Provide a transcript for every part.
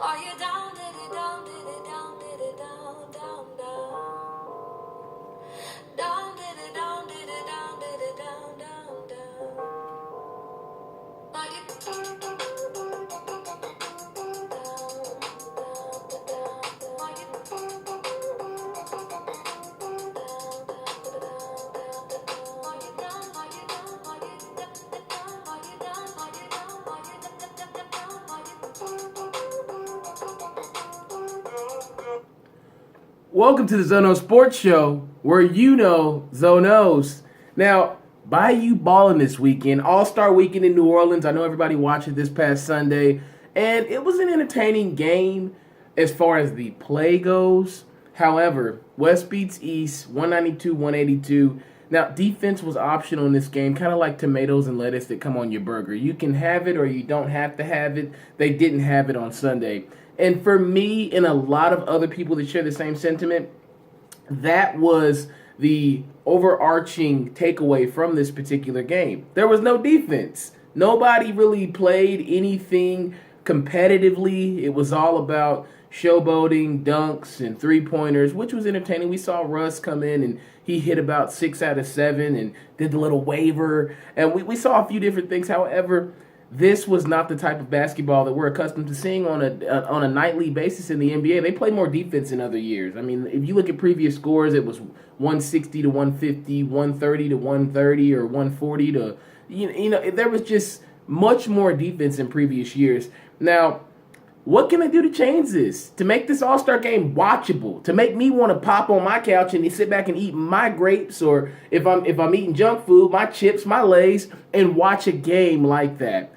Are you down, did it down, did it down, did it down, down, down? Down, did it down, did it down, did it down, down, down? Are you down, down, down, are you down, down, Welcome to the Zono Sports Show, where you know Zonos. Now, Bayou balling this weekend, All-Star Weekend in New Orleans. I know everybody watched it this past Sunday, and it was an entertaining game as far as the play goes. However, West beats East, 192-182. Now, defense was optional in this game, kind of like tomatoes and lettuce that come on your burger. You can have it or you don't have to have it. They didn't have it on Sunday. And for me and a lot of other people that share the same sentiment, that was the overarching takeaway from this particular game. There was no defense. Nobody really played anything competitively. It was all about showboating, dunks, and three-pointers, which was entertaining. We saw Russ come in, and he hit about 6 out of 7 and did the little waiver. And we saw a few different things. However, this was not the type of basketball that we're accustomed to seeing on a nightly basis in the NBA. They play more defense in other years. I mean, if you look at previous scores, it was 160 to 150, 130 to 130, or 140 to, you know, there was just much more defense in previous years. Now, what can I do to change this? To make this All-Star game watchable, to make me want to pop on my couch and sit back and eat my grapes, or if I'm eating junk food, my chips, my Lays, and watch a game like that.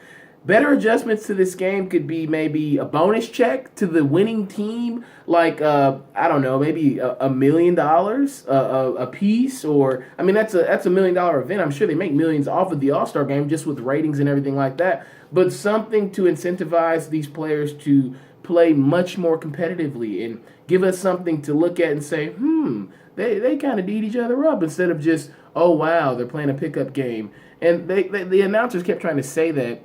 Better adjustments to this game could be maybe a bonus check to the winning team, like, I don't know, maybe $1 million a piece, or, I mean, that's a $1 million event. I'm sure they make millions off of the All-Star game just with ratings and everything like that. But something to incentivize these players to play much more competitively and give us something to look at and say, they kind of beat each other up, instead of just, oh, wow, they're playing a pickup game. And the announcers kept trying to say that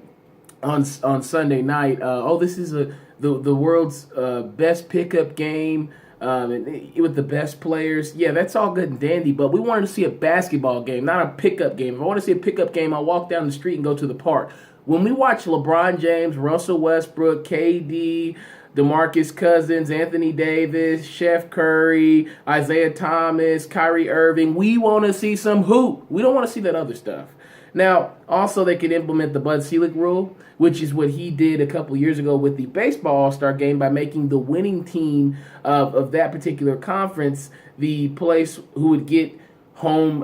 on Sunday night. This is the world's best pickup game with the best players. Yeah, that's all good and dandy, but we wanted to see a basketball game, not a pickup game. If I want to see a pickup game, I'll walk down the street and go to the park. When we watch LeBron James, Russell Westbrook, KD, DeMarcus Cousins, Anthony Davis, Chef Curry, Isaiah Thomas, Kyrie Irving, we want to see some hoop. We don't want to see that other stuff. Now, also, they could implement the Bud Selig rule, which is what he did a couple years ago with the baseball All-Star game, by making the winning team of that particular conference the place who would get home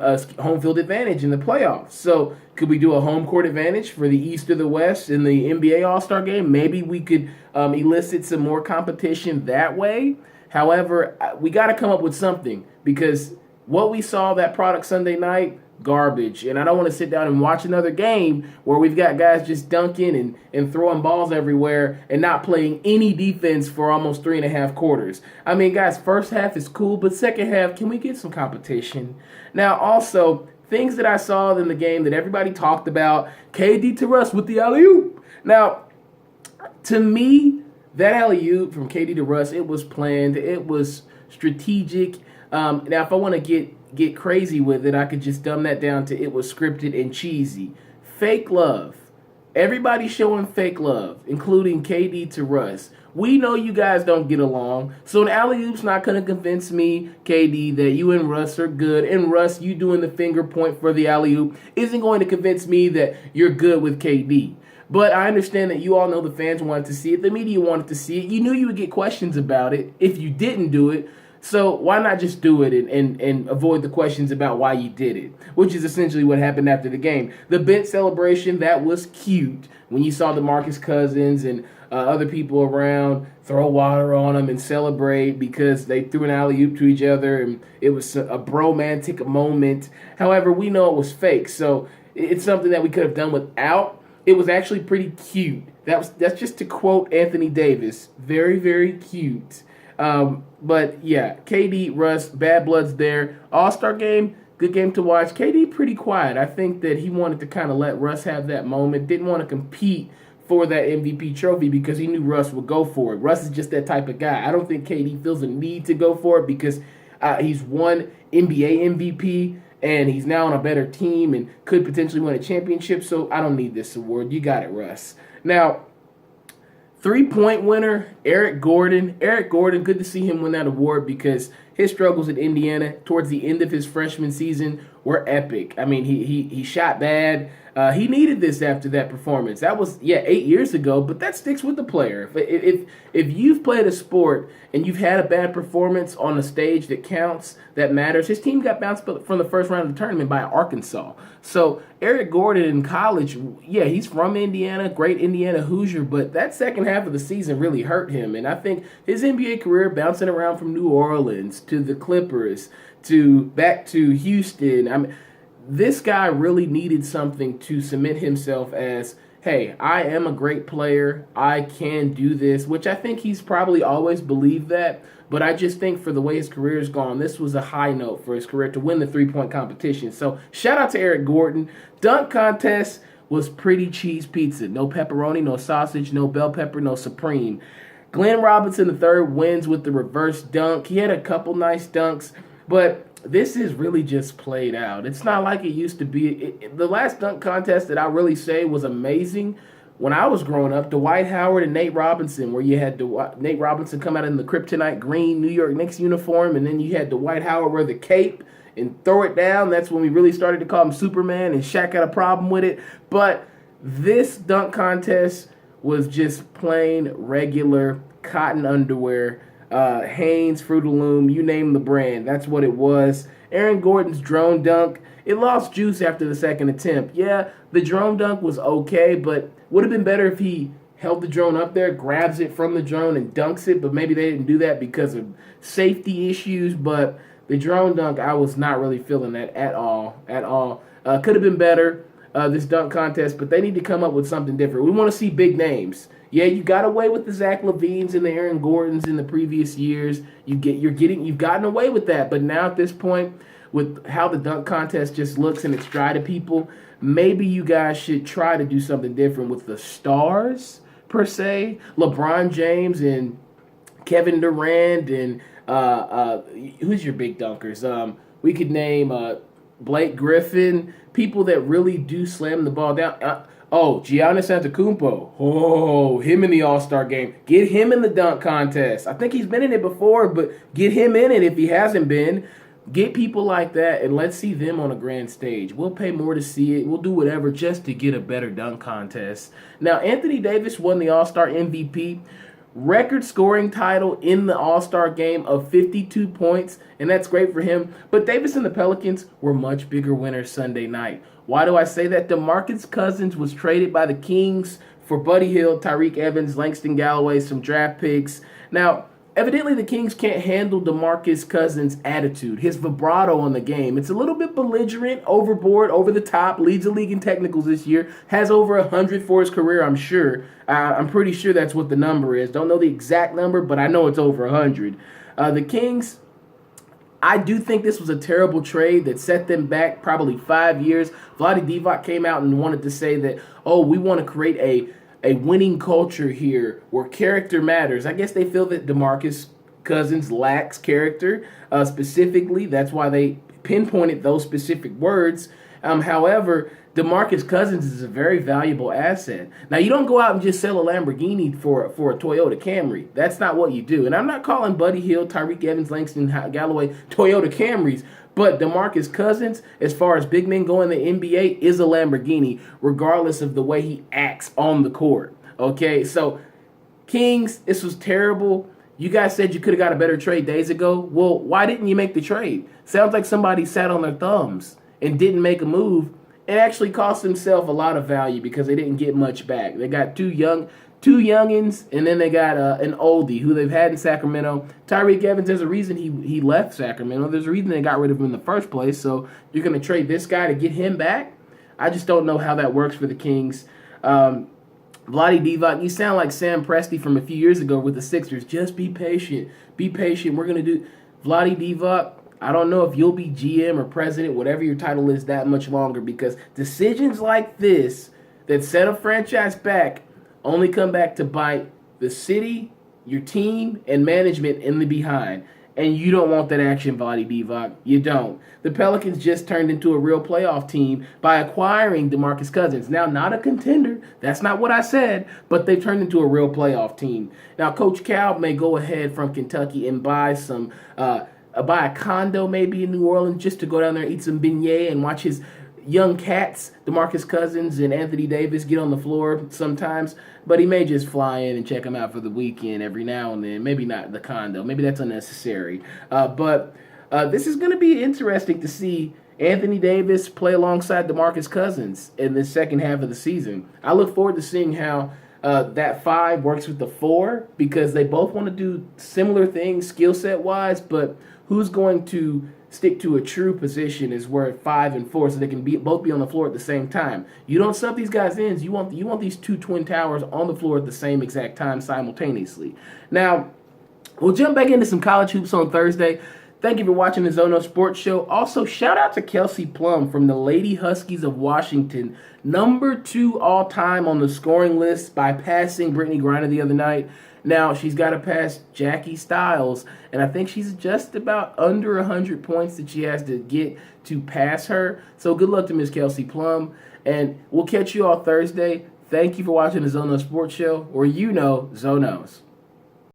field advantage in the playoffs. So could we do a home court advantage for the East or the West in the NBA All-Star game? Maybe we could elicit some more competition that way. However, we got to come up with something, because what we saw, that product Sunday night, garbage. And I don't want to sit down and watch another game where we've got guys just dunking and throwing balls everywhere and not playing any defense for almost 3.5 quarters. I mean, guys, first half is cool, but second half, can we get some competition? Now, also, things that I saw in the game that everybody talked about, KD to Russ with the alley-oop. Now, to me, that alley-oop from KD to Russ, it was planned. It was strategic. Now, if I want to get crazy with it, I could just dumb that down to it was scripted and cheesy. Fake love. Everybody's showing fake love, including KD to Russ. We know you guys don't get along, so an alley-oop's not going to convince me, KD, that you and Russ are good, and Russ, you doing the finger point for the alley-oop isn't going to convince me that you're good with KD. But I understand that you all know the fans wanted to see it, the media wanted to see it. You knew you would get questions about it if you didn't do it. So why not just do it and avoid the questions about why you did it, which is essentially what happened after the game. The bench celebration, that was cute when you saw DeMarcus Cousins and other people around throw water on them and celebrate because they threw an alley-oop to each other, and it was a bromantic moment. However, we know it was fake, so it's something that we could have done without. It was actually pretty cute. That's just to quote Anthony Davis. Very, very cute. But yeah, KD, Russ, bad blood's there. All-Star game, good game to watch. KD pretty quiet. I think that he wanted to kind of let Russ have that moment. Didn't want to compete for that MVP trophy because he knew Russ would go for it. Russ is just that type of guy. I don't think KD feels a need to go for it because he's won NBA MVP and he's now on a better team and could potentially win a championship. So I don't need this award. You got it, Russ. Now, 3-point winner, Eric Gordon. Eric Gordon, good to see him win that award because his struggles at Indiana towards the end of his freshman season were epic. I mean, he shot bad. He needed this after that performance. That was 8 years ago, but that sticks with the player. If you've played a sport and you've had a bad performance on a stage that counts, that matters. His team got bounced from the first round of the tournament by Arkansas. So Eric Gordon in college, he's from Indiana, great Indiana Hoosier, but that second half of the season really hurt him. And I think his NBA career bouncing around from New Orleans to the Clippers to back to Houston, I mean, this guy really needed something to cement himself as, hey, I am a great player. I can do this, which I think he's probably always believed that. But I just think for the way his career has gone, this was a high note for his career to win the 3-point competition. So shout out to Eric Gordon. Dunk contest was pretty cheese pizza. No pepperoni, no sausage, no bell pepper, no Supreme. Glenn Robinson III wins with the reverse dunk. He had a couple nice dunks, but this is really just played out. It's not like it used to be. The last dunk contest that I really say was amazing when I was growing up, Dwight Howard and Nate Robinson, where you had Nate Robinson come out in the kryptonite green New York Knicks uniform, and then you had Dwight Howard wear the cape and throw it down. That's when we really started to call him Superman, and Shaq had a problem with it. But this dunk contest was just plain regular cotton underwear. Hanes, Fruit of the Loom, you name the brand. That's what it was. Aaron Gordon's drone dunk, it lost juice after the second attempt. Yeah, the drone dunk was okay, but would have been better if he held the drone up there, grabs it from the drone, and dunks it. But maybe they didn't do that because of safety issues. But the drone dunk, I was not really feeling that at all. Could have been better, this dunk contest, but they need to come up with something different. We want to see big names. Yeah, you got away with the Zach LaVines and the Aaron Gordons in the previous years. You've gotten away with that. But now at this point, with how the dunk contest just looks and it's dry to people, maybe you guys should try to do something different with the stars, per se. LeBron James and Kevin Durant and who's your big dunkers? We could name Blake Griffin, people that really do slam the ball down. Giannis Antetokounmpo. Oh, him in the All-Star game. Get him in the dunk contest. I think he's been in it before, but get him in it if he hasn't been. Get people like that, and let's see them on a grand stage. We'll pay more to see it. We'll do whatever just to get a better dunk contest. Now, Anthony Davis won the All-Star MVP. Record scoring title in the All-Star game of 52 points, and that's great for him. But Davis and the Pelicans were much bigger winners Sunday night. Why do I say that? DeMarcus Cousins was traded by the Kings for Buddy Hield, Tyreke Evans, Langston Galloway, some draft picks. Now, evidently the Kings can't handle DeMarcus Cousins' attitude, his vibrato on the game. It's a little bit belligerent, overboard, over the top, leads the league in technicals this year, has over 100 for his career, I'm sure. I'm pretty sure that's what the number is. Don't know the exact number, but I know it's over 100. The Kings, I do think this was a terrible trade that set them back probably 5 years. Vlade Divac came out and wanted to say that, we want to create a winning culture here where character matters. I guess they feel that DeMarcus Cousins lacks character. Specifically, that's why they pinpointed those specific words. However, DeMarcus Cousins is a very valuable asset. Now, you don't go out and just sell a Lamborghini for a Toyota Camry. That's not what you do. And I'm not calling Buddy Hield, Tyreke Evans, Langston Galloway Toyota Camrys. But DeMarcus Cousins, as far as big men go in the NBA, is a Lamborghini, regardless of the way he acts on the court. Okay, so Kings, this was terrible. You guys said you could have got a better trade days ago. Well, why didn't you make the trade? Sounds like somebody sat on their thumbs and didn't make a move. It actually cost themselves a lot of value because they didn't get much back. They got two youngins, and then they got an oldie who they've had in Sacramento. Tyreke Evans, there's a reason he left Sacramento. There's a reason they got rid of him in the first place. So you're going to trade this guy to get him back? I just don't know how that works for the Kings. Vlade Divac, you sound like Sam Presti from a few years ago with the Sixers. Just be patient. Be patient. We're going to do Vlade Divac. I don't know if you'll be GM or president, whatever your title is, that much longer, because decisions like this that set a franchise back only come back to bite the city, your team, and management in the behind. And you don't want that action, Vlade Divac. You don't. The Pelicans just turned into a real playoff team by acquiring DeMarcus Cousins. Now, not a contender. That's not what I said. But they've turned into a real playoff team. Now, Coach Cal may go ahead from Kentucky and buy a condo maybe in New Orleans just to go down there, eat some beignet, and watch his young cats, DeMarcus Cousins and Anthony Davis, get on the floor sometimes. But he may just fly in and check them out for the weekend every now and then. Maybe not the condo. Maybe that's unnecessary. But this is going to be interesting to see Anthony Davis play alongside DeMarcus Cousins in the second half of the season. I look forward to seeing how that 5 works with the 4, because they both want to do similar things skill set wise, but who's going to stick to a true position is where 5 and 4, so they can both be on the floor at the same time. You don't sub these guys in. You want these 2 twin towers on the floor at the same exact time simultaneously. Now, we'll jump back into some college hoops on Thursday. Thank you for watching the Zono Sports Show. Also, shout out to Kelsey Plum from the Lady Huskies of Washington, number 2 all-time on the scoring list by passing Brittany Griner the other night. Now, she's got to pass Jackie Stiles, and I think she's just about under 100 points that she has to get to pass her. So good luck to Miss Kelsey Plum, and we'll catch you all Thursday. Thank you for watching the Zono Sports Show, where you know Zonos.